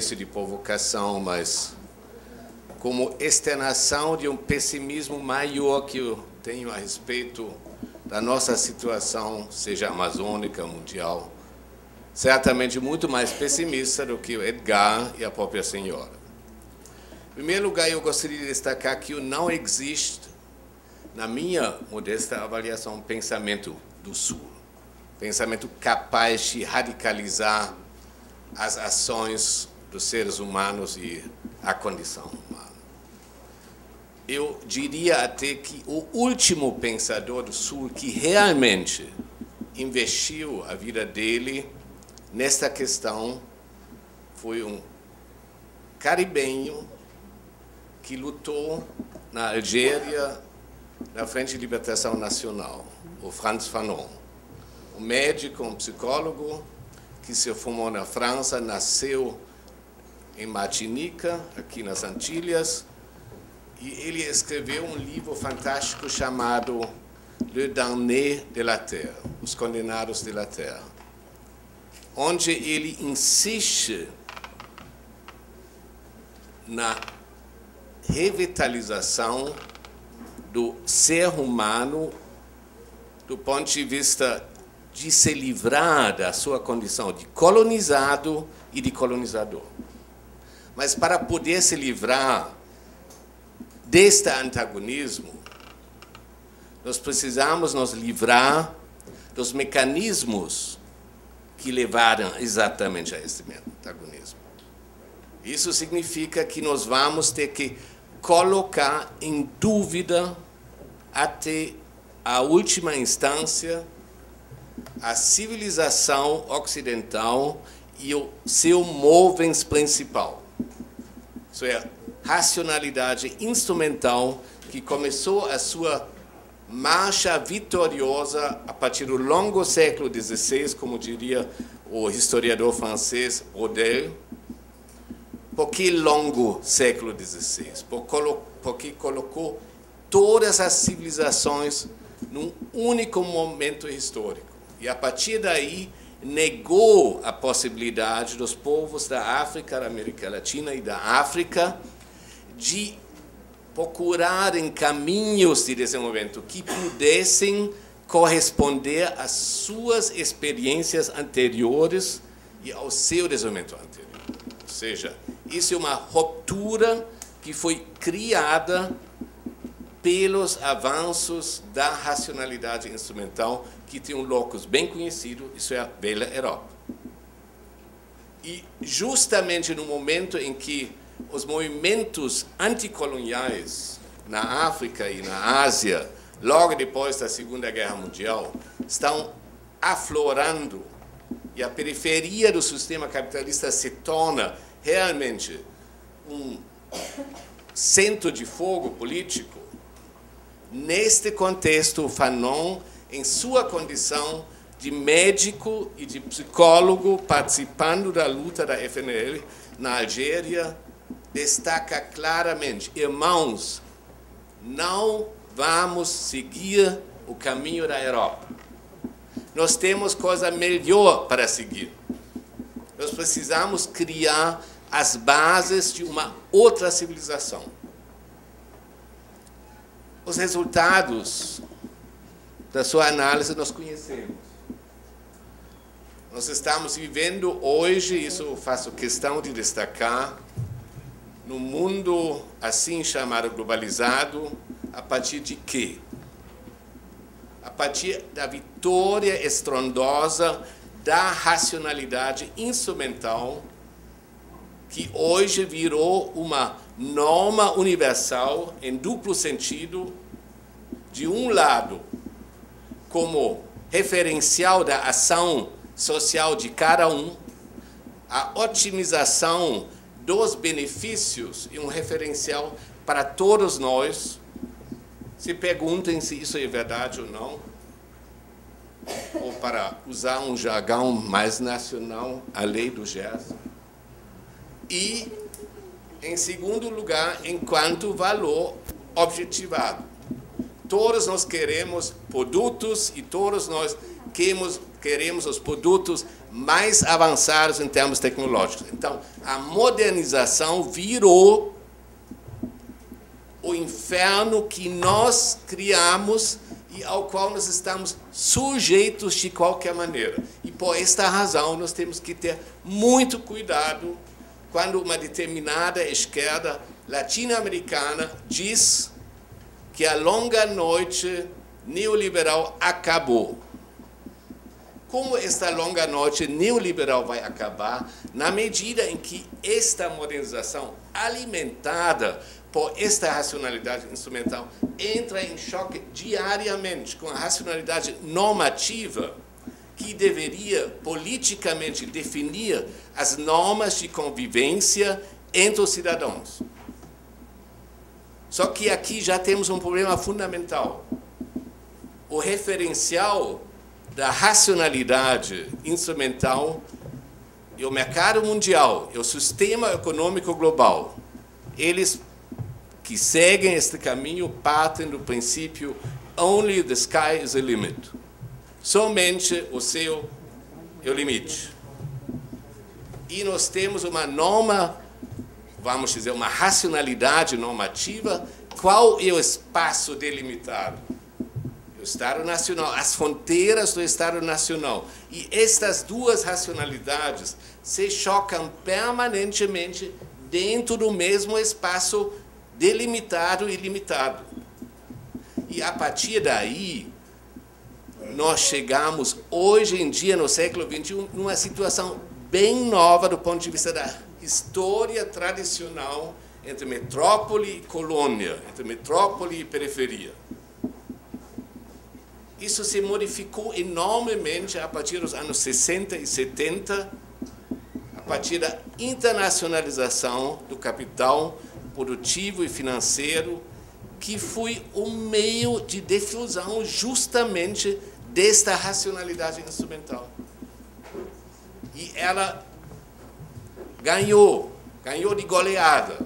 espécie de provocação, mas como externação de um pessimismo maior que eu tenho a respeito da nossa situação, seja amazônica, mundial, certamente muito mais pessimista do que o Edgar e a própria senhora. Em primeiro lugar, eu gostaria de destacar que não existe, na minha modesta avaliação, um pensamento do Sul, pensamento capaz de radicalizar as ações dos seres humanos e a condição humana. Eu diria até que o último pensador do Sul que realmente investiu a vida dele nesta questão foi um caribenho que lutou na Algéria, na Frente de Libertação Nacional, o Frantz Fanon. Um médico, um psicólogo, que se formou na França, nasceu em Martinique, aqui nas Antilhas, e ele escreveu um livro fantástico chamado Le Damné de la Terre, Os Condenados de la Terre, onde ele insiste na revitalização do ser humano do ponto de vista de se livrar da sua condição de colonizado e de colonizador. Mas para poder se livrar deste antagonismo, nós precisamos nos livrar dos mecanismos que levaram exatamente a este antagonismo. Isso significa que nós vamos ter que colocar em dúvida, até a última instância, a civilização ocidental e o seu movens principal. Isso é, racionalidade instrumental que começou a sua marcha vitoriosa a partir do longo século XVI, como diria o historiador francês Braudel. Por que longo século XVI? Porque colocou todas as civilizações num único momento histórico. E, a partir daí, negou a possibilidade dos povos da África, da América Latina e da África de procurarem caminhos de desenvolvimento que pudessem corresponder às suas experiências anteriores e ao seu desenvolvimento anterior. Ou seja, isso é uma ruptura que foi criada pelos avanços da racionalidade instrumental, que tem um locus bem conhecido, isso é a velha Europa. E justamente no momento em que os movimentos anticoloniais na África e na Ásia, logo depois da Segunda Guerra Mundial, estão aflorando e a periferia do sistema capitalista se torna realmente um centro de fogo político. Neste contexto, Fanon, em sua condição de médico e de psicólogo, participando da luta da FNL na Algéria, destaca claramente: irmãos, não vamos seguir o caminho da Europa. Nós temos coisa melhor para seguir. Nós precisamos criar as bases de uma outra civilização. Os resultados da sua análise nós conhecemos. Nós estamos vivendo hoje, isso eu faço questão de destacar, no mundo assim chamado globalizado, a partir de quê? A partir da vitória estrondosa da racionalidade instrumental, que hoje virou uma norma universal em duplo sentido, de um lado, como referencial da ação social de cada um, a otimização dos benefícios e um referencial para todos nós. Se perguntem se isso é verdade ou não, ou para usar um jargão mais nacional, a lei do Gerson. E, em segundo lugar, enquanto valor objetivado. Todos nós queremos produtos e todos nós queremos os produtos mais avançados em termos tecnológicos. Então, a modernização virou o inferno que nós criamos e ao qual nós estamos sujeitos de qualquer maneira. E por esta razão nós temos que ter muito cuidado quando uma determinada esquerda latino-americana diz que a longa noite neoliberal acabou. Como esta longa noite neoliberal vai acabar na medida em que esta modernização alimentada por esta racionalidade instrumental entra em choque diariamente com a racionalidade normativa que deveria politicamente definir as normas de convivência entre os cidadãos. Só que aqui já temos um problema fundamental. O referencial da racionalidade instrumental e o mercado mundial, e o sistema econômico global, eles que seguem este caminho partem do princípio only the sky is the limit. Somente o céu é o limite. E nós temos uma norma, vamos dizer, uma racionalidade normativa. Qual é o espaço delimitado? O Estado Nacional, as fronteiras do Estado Nacional. E estas duas racionalidades se chocam permanentemente dentro do mesmo espaço delimitado e limitado. E a partir daí, nós chegamos, hoje em dia, no século XXI, numa situação bem nova do ponto de vista da história tradicional entre metrópole e colônia, entre metrópole e periferia. Isso se modificou enormemente a partir dos anos 60 e 70, a partir da internacionalização do capital produtivo e financeiro, que foi o meio de difusão justamente desta racionalidade instrumental. E ela ganhou de goleada,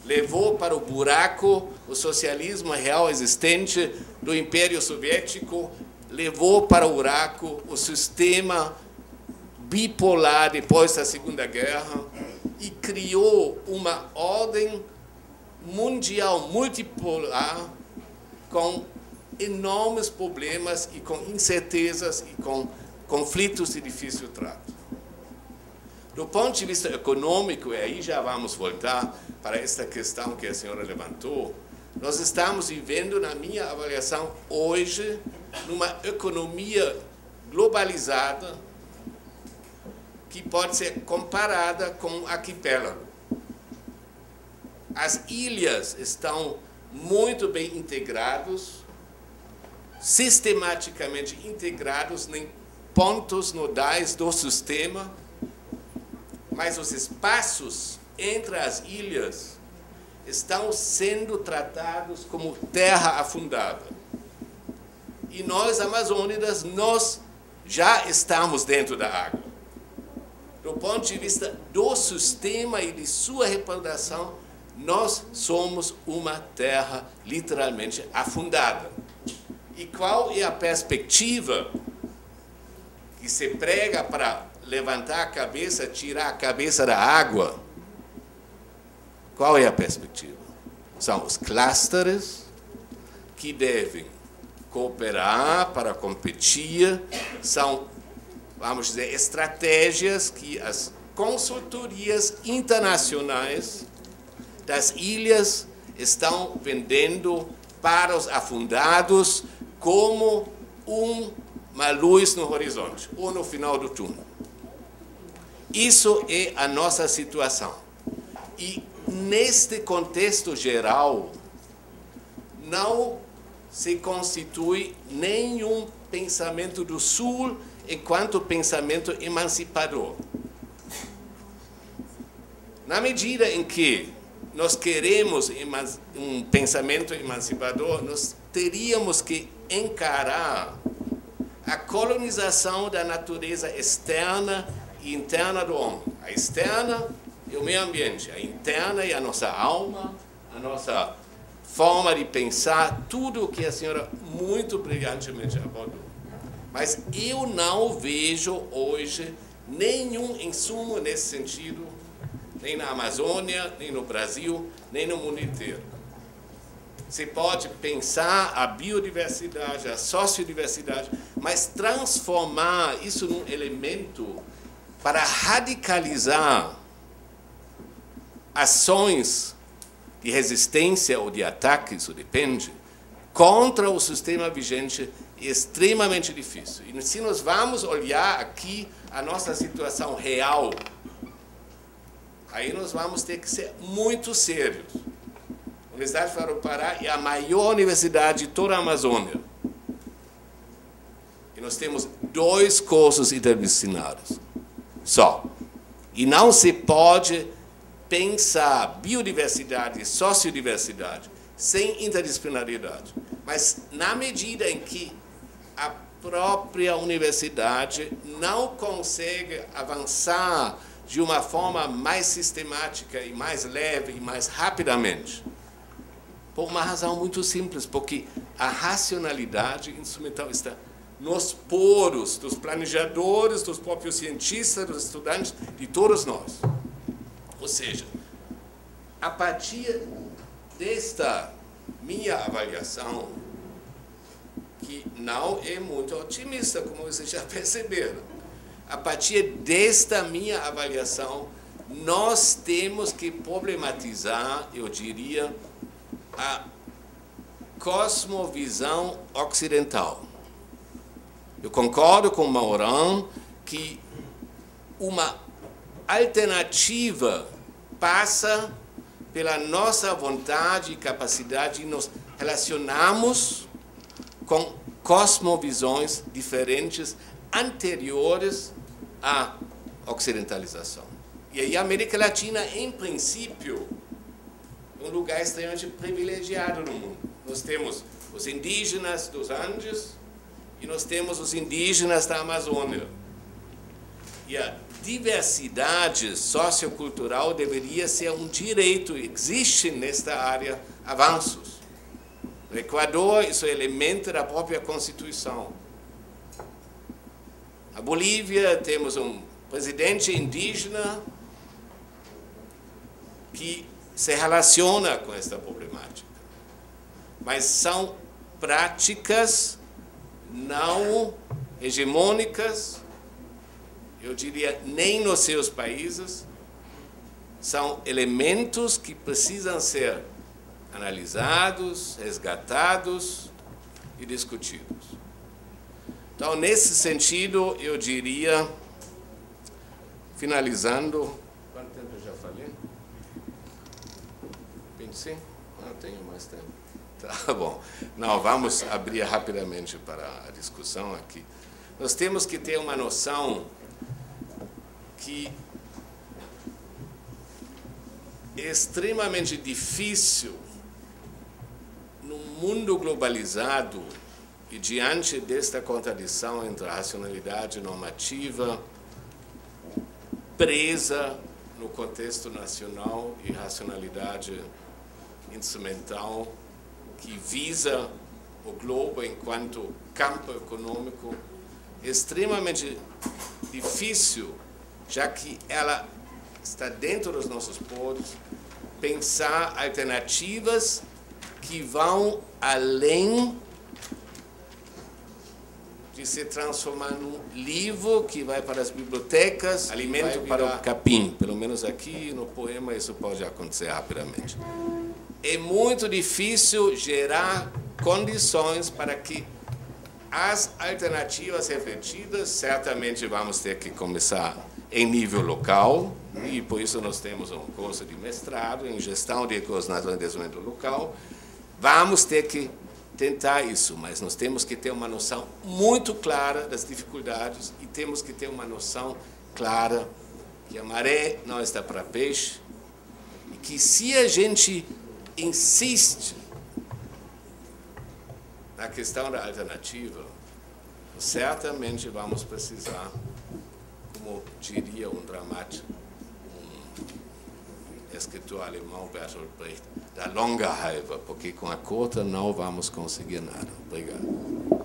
levou para o buraco o socialismo real existente do Império Soviético, levou para o buraco o sistema bipolar depois da Segunda Guerra e criou uma ordem mundial multipolar com enormes problemas e com incertezas e com conflitos de difícil trato. Do ponto de vista econômico, e aí já vamos voltar para esta questão que a senhora levantou, nós estamos vivendo, na minha avaliação, hoje, numa economia globalizada que pode ser comparada com um arquipélago. As ilhas estão muito bem integrados, sistematicamente integrados em pontos nodais do sistema, mas os espaços entre as ilhas estão sendo tratados como terra afundada. E nós, amazônidas, nós já estamos dentro da água. Do ponto de vista do sistema e de sua reputação, nós somos uma terra literalmente afundada. E qual é a perspectiva que se prega para levantar a cabeça, tirar a cabeça da água? Qual é a perspectiva? São os clusters que devem cooperar para competir, são, vamos dizer, estratégias que as consultorias internacionais das ilhas estão vendendo para os afundados como uma luz no horizonte, ou no final do túnel. Isso é a nossa situação. E neste contexto geral, não se constitui nenhum pensamento do Sul enquanto pensamento emancipador. Na medida em que nós queremos um pensamento emancipador, nós teríamos que encarar a colonização da natureza externa e interna do homem. A externa é o meio ambiente, a interna é a nossa alma, a nossa forma de pensar, tudo o que a senhora muito brilhantemente abordou. Mas eu não vejo hoje nenhum insumo nesse sentido, nem na Amazônia, nem no Brasil, nem no mundo inteiro. Você pode pensar a biodiversidade, a sociodiversidade, mas transformar isso num elemento para radicalizar ações de resistência ou de ataque, isso depende, contra o sistema vigente é extremamente difícil. E se nós vamos olhar aqui a nossa situação real, aí nós vamos ter que ser muito sérios. A Universidade Federal do Pará é a maior universidade de toda a Amazônia. E nós temos 2 cursos interdisciplinares só. E não se pode pensar biodiversidade e sociodiversidade sem interdisciplinaridade. Mas na medida em que a própria universidade não consegue avançar de uma forma mais sistemática e mais leve e mais rapidamente, por uma razão muito simples, porque a racionalidade instrumental está nos poros dos planejadores, dos próprios cientistas, dos estudantes, de todos nós. Ou seja, a partir desta minha avaliação, que não é muito otimista, como vocês já perceberam, a partir desta minha avaliação, nós temos que problematizar, eu diria, a cosmovisão ocidental. Eu concordo com Maurão que uma alternativa passa pela nossa vontade e capacidade de nos relacionarmos com cosmovisões diferentes anteriores à ocidentalização. E aí a América Latina, em princípio, é um lugar extremamente privilegiado no mundo. Nós temos os indígenas dos Andes e nós temos os indígenas da Amazônia. E a diversidade sociocultural deveria ser um direito. Existe nesta área avanços. No Equador, isso é elemento da própria Constituição. Na Bolívia, temos um presidente indígena que se relaciona com esta problemática. Mas são práticas não hegemônicas, eu diria, nem nos seus países, são elementos que precisam ser analisados, resgatados e discutidos. Então, nesse sentido, eu diria, finalizando, quanto tempo eu já falei? 25? Não tenho mais tempo. Tá bom. Não, vamos abrir rapidamente para a discussão aqui. Nós temos que ter uma noção que é extremamente difícil, num mundo globalizado e diante desta contradição entre a racionalidade normativa presa no contexto nacional e racionalidade instrumental que visa o globo enquanto campo econômico, é extremamente difícil, já que ela está dentro dos nossos poros, pensar alternativas que vão além de se transformar num livro que vai para as bibliotecas, alimento para o capim. Pelo menos aqui no poema isso pode acontecer rapidamente. É muito difícil gerar condições para que as alternativas refletidas, certamente vamos ter que começar em nível local, e por isso nós temos um curso de mestrado em gestão de recursos naturais e desenvolvimento local. Vamos ter que tentar isso, mas nós temos que ter uma noção muito clara das dificuldades e temos que ter uma noção clara que a maré não está para peixe e que se a gente insiste na questão da alternativa, certamente vamos precisar, como diria um dramático, um escritor alemão, Bertolt Brecht, da longa raiva, porque com a curta não vamos conseguir nada. Obrigado.